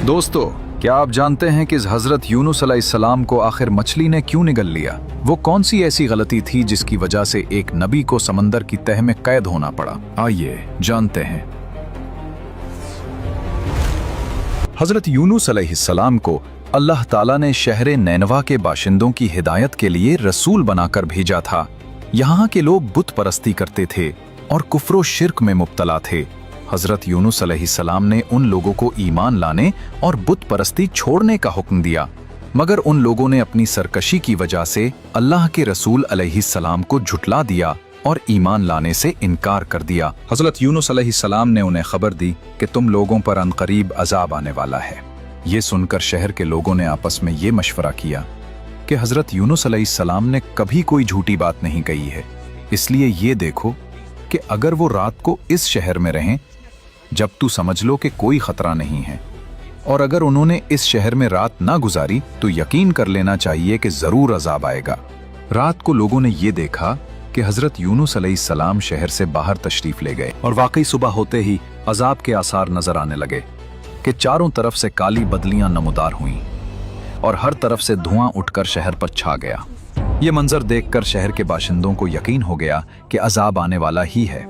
दोस्तों, क्या आप जानते हैं कि हजरत यूनुस अलैहिस्सलाम को आखिर मछली ने क्यों निगल लिया? वो कौन सी ऐसी गलती थी जिसकी वजह से एक नबी को समंदर की तह में कैद होना पड़ा? आइए जानते हैं। हजरत यूनुस अलैहिस्सलाम को अल्लाह ताला ने शहर नैनवा के बाशिंदों की हिदायत के लिए रसूल बनाकर भेजा था। यहाँ के लोग बुत परस्ती करते थे और कुफ्र शिर्क में मुब्तला थे। हजरत यूनुस अलैहिस्सलाम ने उन लोगों को ईमान लाने और बुत परस्ती छोड़ने का हुक्म दिया, मगर उन लोगों ने अपनी सरकशी की वजह से अल्लाह के रसूल अलैहिस्सलाम को झुटला दिया और ईमान लाने से इनकार कर दिया। हजरत यूनुस अलैहिस्सलाम ने उन्हें खबर दी कि तुम लोगों पर अनकरीब अजाब आने वाला है। ये सुनकर शहर के लोगों ने आपस में ये मशवरा किया कि हजरत यूनुस अलैहिस्सलाम ने कभी कोई झूठी बात नहीं कही है, इसलिए ये देखो कि अगर वो रात को इस शहर में रहें जब तू समझ लो कि कोई खतरा नहीं है, और अगर उन्होंने इस शहर में रात ना गुजारी तो यकीन कर लेना चाहिए कि जरूर अजाब आएगा। रात को लोगों ने ये देखा कि हजरत यूनुस अलैहिस्सलाम शहर से बाहर तशरीफ ले गए और वाकई सुबह होते ही अजाब के आसार नजर आने लगे कि चारों तरफ से काली बदलियां नमूदार हुईं और हर तरफ से धुआं उठकर शहर पर छा गया। ये मंजर देखकर शहर के बाशिंदों को यकीन हो गया कि अजाब आने वाला ही है।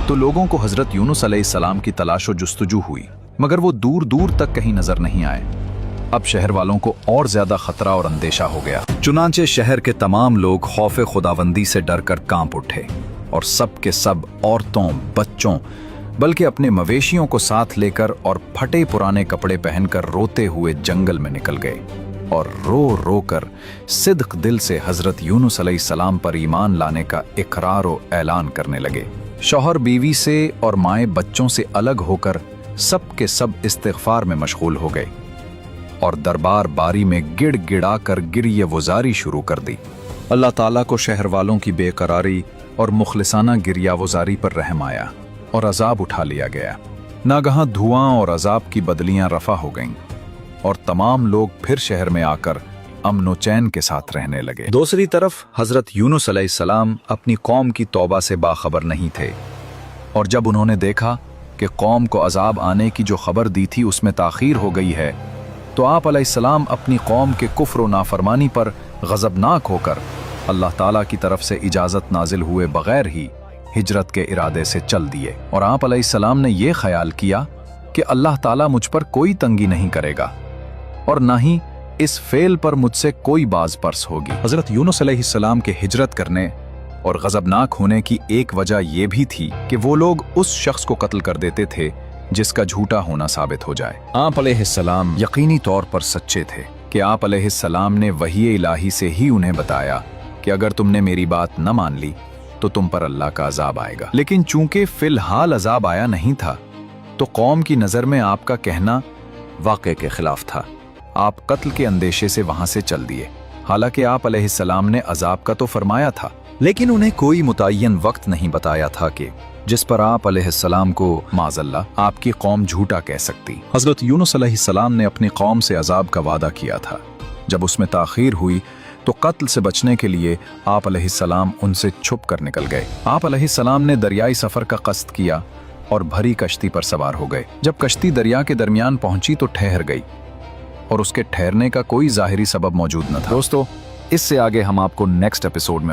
तो लोगों को हजरत यूनुस अलैहिस्सलाम की तलाश और जुस्तजू हुई, मगर वो दूर दूर तक कहीं नजर नहीं आए। अब शहर वालों को और ज्यादा खतरा और अंदेशा हो गया। चुनांचे शहर के तमाम लोग खौफे खुदाबंदी से डरकर कांप उठे और सब के सब औरतों, बच्चों, बल्कि अपने मवेशियों को साथ लेकर और फटे पुराने कपड़े पहनकर रोते हुए जंगल में निकल गए और रो रो कर सिद्क दिल से हजरत यूनुस अलैहिस्सलाम पर ईमान लाने का इकरार और ऐलान करने लगे। शौहर बीवी से और माए बच्चों से अलग होकर सब के सब इस्तिग़फ़ार में मशगूल हो गए और दरबार बारी में गिड़ गिड़ा कर गिरिये वज़ारी शुरू कर दी। अल्लाह ताला को शहर वालों की बेकरारी और मुखलिसाना गिरिया वज़ारी पर रहम आया और अजाब उठा लिया गया। नागहां धुआं और अजाब की बदलियां रफा हो गईं और तमाम लोग फिर शहर में आकर अमन चैन के साथ रहने लगे। दूसरी तरफ हजरत यूनुस अलैहिस्सलाम अपनी कौम की तौबा से बाखबर नहीं थे, और जब उन्होंने देखा कि कौम को अजाब आने की जो खबर दी थी उसमें ताखीर हो गई है, तो आप अलैहिस्सलाम अपनी कौम के कुफ्र और नाफरमानी पर गज़बनाक होकर अल्लाह ताला की तरफ से इजाज़त नाजिल हुए बगैर ही हिजरत के इरादे से चल दिए। और आप अलैहिस्सलाम ने यह ख्याल किया कि अल्लाह ताला मुझ पर कोई तंगी नहीं करेगा और न ही इस फेल पर मुझसे कोई बाज पर्स होगी। हजरत यूनुस अलैहिस्सलाम के हिजरत करने और गजबनाक होने की एक वजह यह भी थी कि वो लोग उस शख्स को कत्ल कर देते थे जिसका झूठा होना साबित हो जाए। आप अलैहिस्सलाम यकीनी तौर पर सच्चे थे कि आप अलैहिस्सलाम ने वही इलाही से ही उन्हें बताया कि अगर तुमने मेरी बात न मान ली तो तुम पर अल्लाह का अजाब आएगा। लेकिन चूंकि फिलहाल अजाब आया नहीं था, तो कौम की नजर में आपका कहना वाक़े के खिलाफ था। आप कत्ल के अंदेशे से वहां से चल दिए। हालांकि आप अलैहिस्सलाम ने अजाब का तो फरमाया था, लेकिन उन्हें कोई मुतय्यन वक्त नहीं बताया था कि जिस पर आप अलैहिस्सलाम को माज़अल्लाह आपकी कौम झूठा कह सकती। हजरत यूनुस अलैहिस्सलाम ने अपनी कौम से अजाब का वादा किया था। जब उसमें ताखीर हुई तो कत्ल से बचने के लिए आप अलैहिस्सलाम उनसे छुप कर निकल गए। आप अलैहिस्सलाम ने दरियाई सफर का कस्द किया और भरी कश्ती पर सवार हो गए। जब कश्ती दरिया के दरमियान पहुंची तो ठहर गई और उसके ठहरने का कोई ज़ाहिरी सबब मौजूद न था। दोस्तों, इससे आगे हम आपको नेक्स्ट एपिसोड में